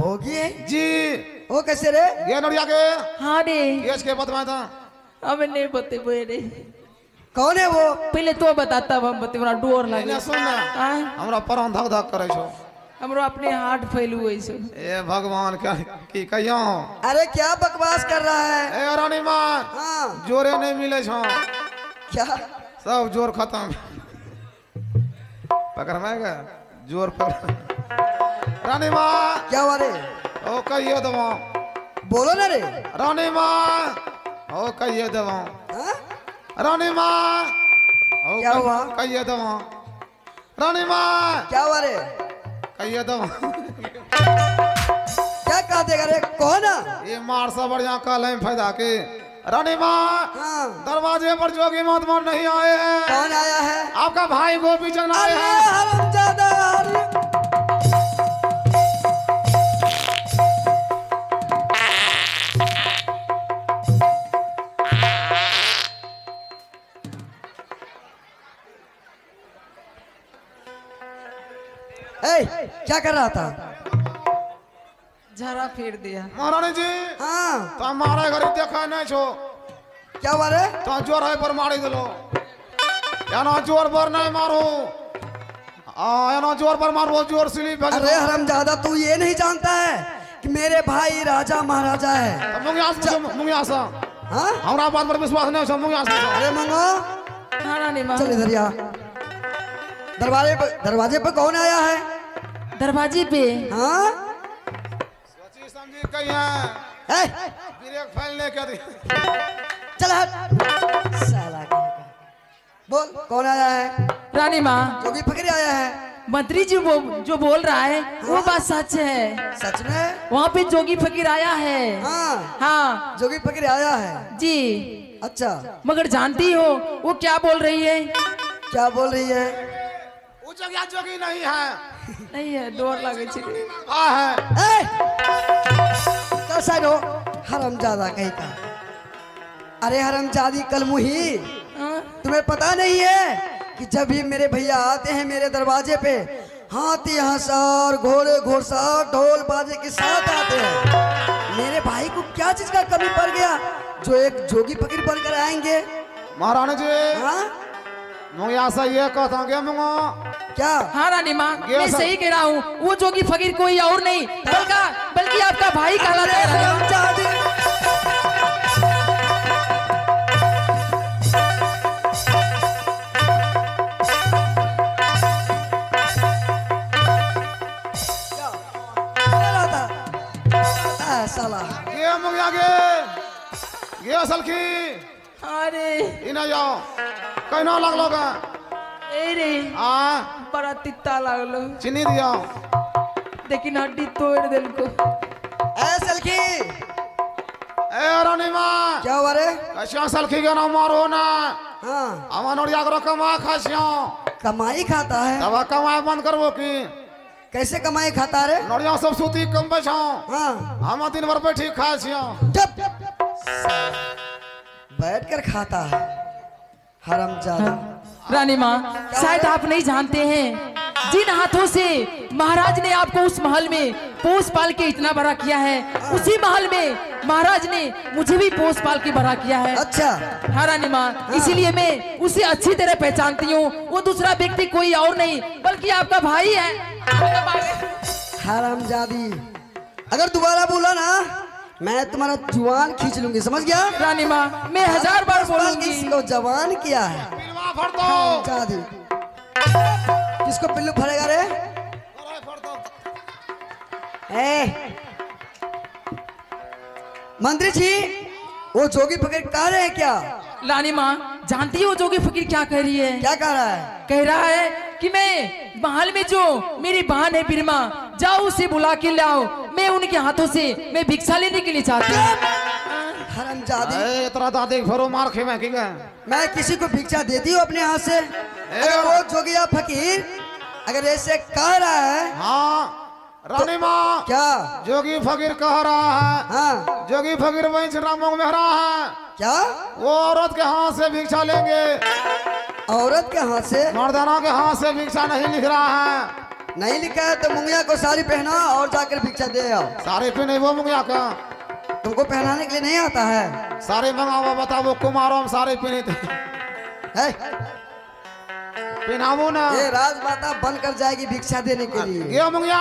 होगी है जी वो कैसे रे? ये नड़िया के हाँ रे ये इसके बतवाए था। अब नहीं बते बोए रे कौन है वो? पहले तो बताता हम बते बड़ा डोर लगे इन्हें सुन ना आय हमरा पर धक धक करे छो। हमरो अपने हार्ट फैलू ऐसे ए भगवान क्या की कहियो। अरे क्या बकवास कर रहा है? ए रानी मां हाँ जोरे नहीं मिले छो। क्या? सब जोर खत्म पकड़ में गया जोर पर। रानी मां क्या हुआ रे? ओ कहिए दवा बोलो ना रे। रानी मां ओ कहिए दवा हाँ? रानी मां ओ क्या हुआ? कहिए दवा रानी मां क्या हुआ रे? कहिए दवा। क्या कह देगा रे? कौन है? ये मार सा बढ़िया कल है फायदा के। रानी मां हाँ दरवाजे पर जोगी महात्मा नहीं आए हैं। कौन आया है? आपका भाई गोपी चंद आए अरे हैं। हरामजादा! अरे ए, क्या कर रहा था? झरा फेर दिया महारानी जी हाँ तो हमारे घर देखा नहीं छो क्या हुआ रे? तो जोर है पर मारी दिलो या ना जोर पर नहीं मारो या ना जोर पर मारो जोर सिली भेज अरे हरामजादा तू ये नहीं जानता है कि मेरे भाई राजा महाराजा है? मुंगियासा हाँ? हमरा बात पर विश्वास नहीं छो मुंगियासा। अरे मंगो हाँ रानी माँ चल इधर आ। दरवाजे पे कौन आया है? दरवाजे पे हाँ? सोची समझी कहीं है ए, ब्रेक फैलने के दी। चल हट साला कहीं का। बोल कौन आया है? रानी माँ जोगी फकीर आया है। मंत्री जी वो जो बोल रहा है वो बात सच है। सच में? वहाँ पे जोगी फकीर आया है। हाँ हाँ जोगी फकीर आया है। जी अच्छा मगर जानती हो वो क्या बोल रही है? क्या बोल रही है? वो जगह जोगी नहीं है नहीं है डोर लगे छी है ए! चल साइड हो हरामजादा कहीं का। अरे हरामजादी कलमुही हाँ? तुम्हें पता नहीं है कि जब भी मेरे भैया आते हैं मेरे दरवाजे पे हाथी हंसार घोड़े घोड़सार ढोल बाजे के साथ आते हैं। मेरे भाई को क्या चीज का कमी पड़ गया जो एक जोगी फकीर बनकर आएंगे? महारानी जी हाँ मुंगियासा ये कहता गया मुंगो क्या? हाँ रानी माँ ये मैं सब- सही कह रहा हूँ वो जोगी फकीर कोई और नहीं बल्कि आपका भाई कहलाता है रानी माँ। हरामजादी! क्या? क्या रहा था? साला ये मुंगिया ये असल की अरे इना जाओ कहीं ना लग लोगा ए रे बड़ा तित्ता लागलो चीनी दिया लेकिन हड्डी तोड़ दिल को। सलखी ए रानी मां क्या हुआ रे? कैसा सलखी के ना मारो ना हाँ हमार नोड़िया करो कमा खासियो कमाई खाता है। तब कमाए बंद करबो की कैसे कमाई खाता रे? नोड़िया सब सूती कम बचाओ हाँ हम दिन भर बैठी खासियो। चुप बैठ कर खाता है हरामजादा। रानी माँ शायद आप नहीं जानते हैं जिन हाथों से महाराज ने आपको उस महल में पोस पाल के इतना बड़ा किया है उसी महल में महाराज ने मुझे भी पोस पाल के बड़ा किया है। अच्छा हाँ रानी माँ इसीलिए मैं उसे अच्छी तरह पहचानती हूँ। वो दूसरा व्यक्ति कोई और नहीं बल्कि आपका भाई है। हरामजादी अगर दोबारा बोला ना मैं तुम्हारा जुबान खींच लूंगी समझ गया? रानी माँ मैं 1000 बार बोलूंगी। किसको जवान किया है? पिलवा फड़ दो हरामजादी किसको पिल्लू फड़ेगा रे? ए मंत्री जी वो जोगी फकीर कह रहे हैं क्या? रानी माँ जानती हो जोगी फकीर क्या कह रही है? क्या कह रहा है? कह रहा है कि मैं महल में जो मेरी बहन है बिरमा जाओ उसे बुला के लाओ मैं उनके हाथों से मैं भिक्षा लेने के लिए चाहती हूँ। हरामजादी ए तेरा दादी फेरो मार खे मैं की गए मैं किसी को भिक्षा देती हूँ अपने हाथ से? अगर वो जोगिया फकीर अगर ऐसे कह रहा है हाँ रानी माँ क्या? जोगी फकीर कह रहा है हाँ जोगी फकीर वहीं से रामों में रहा है क्या? वो औरत के हाथ से भिक्षा लेंगे औरत के हाथ से? मर्दाना के हाथ से भिक्षा नहीं लिख रहा है नहीं लिखा है तो मुंगिया को साड़ी पहना और जाकर भिक्षा दे आओ। सारे पे नहीं वो मुंगिया का तुमको पहनाने के लिए नहीं आता है? सारे मंगाओ बताओ कुमारों में सारे पहने थे है? पहनावो ना ये राजमाता बनकर जाएगी भिक्षा देने के लिए। ये मुंगिया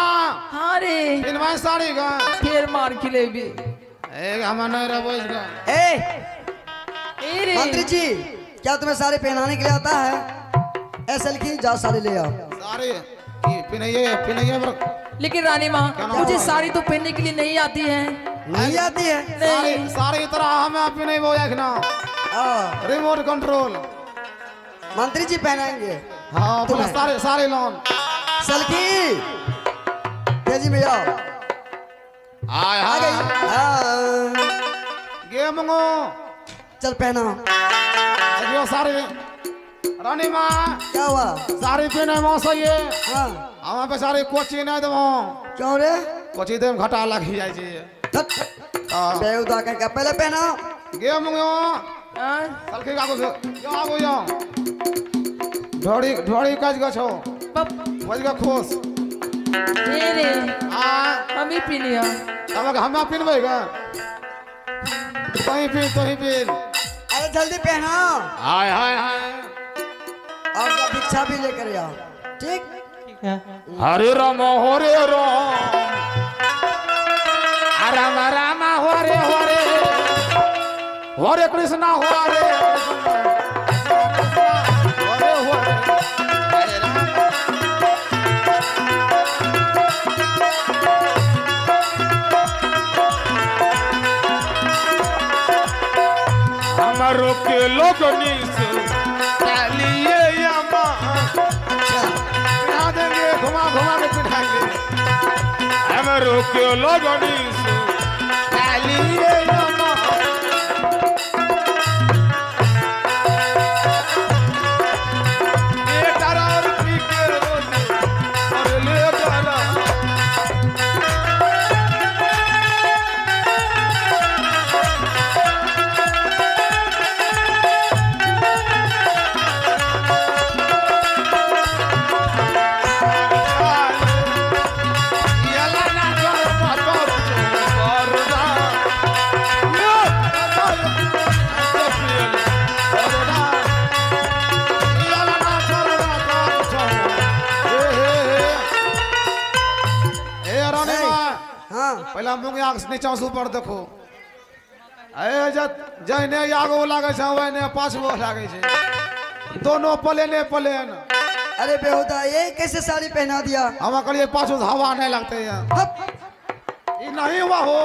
हाँ रे पिनवाई साड़ी का फिर मार खिलेबी। एक हम नहीं रहो इसका ए रे मंत्री जी क्या तुम्हें साड़ी पहनाने के लिए आता है? ऐसा लिखी जाओ साड़ी ले आओ। सारे पिनइए लेकिन रानी माँ मुझे साड़ी तो पहनने के लिए नहीं आती है। नहीं आती है? सारे नहीं सारे तरह हमें पिनई वो एक ना रिमोट कंट्रोल मंत्री जी पहनाएंगे। हाँ बोला तुम्हें? सारे सारे लोन सलखी तेजी में आओ। आय आ गई। हाय हाँ। गे मंगो चल पहना। देखियो सारे रानी माँ क्या हुआ? सारी पिने मौसा ये हाँ हमें पे सारी कोची नहीं देवो क्यों रे? कोची देम घटा लगी जाय छी बेहुदा कह के पहले पहना। गे मंगो हाँ? सलखी का कुछ यो आगो यो ढोड़ी ढोड़ी काज गछो पप वज का खोस ए रे आ हम ही पी लिया। तब हम पिनबै गा तो ही पिन अरे जल्दी पहना हाय हाय हाय और जा भिक्षा भी लेकर आओ। ठीक? हरे राम राम राम हरे कृष्ण हरे हमारो के लोग चलिए पिढ़ा देंगे घुमा घुमा के पिढ़ाएंगे हमारो के लोग चलिए पहला मुंगिया नीचा से ऊपर देखो जहने आगो लागे छै वहने पाछो लागे छै दोनों प्लेने प्लेन। अरे बेहुदा ये कैसे साड़ी पहना दिया? हम कहलिए पाछो हवा नहीं लगते हैं हप, ये नहीं हुआ हो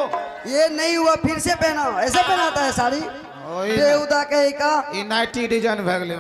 ये नहीं हुआ फिर से पहना। ऐसे पहनाता है साड़ी? बेहुदा कहे का ये 90 डिजाइन भए गेलै।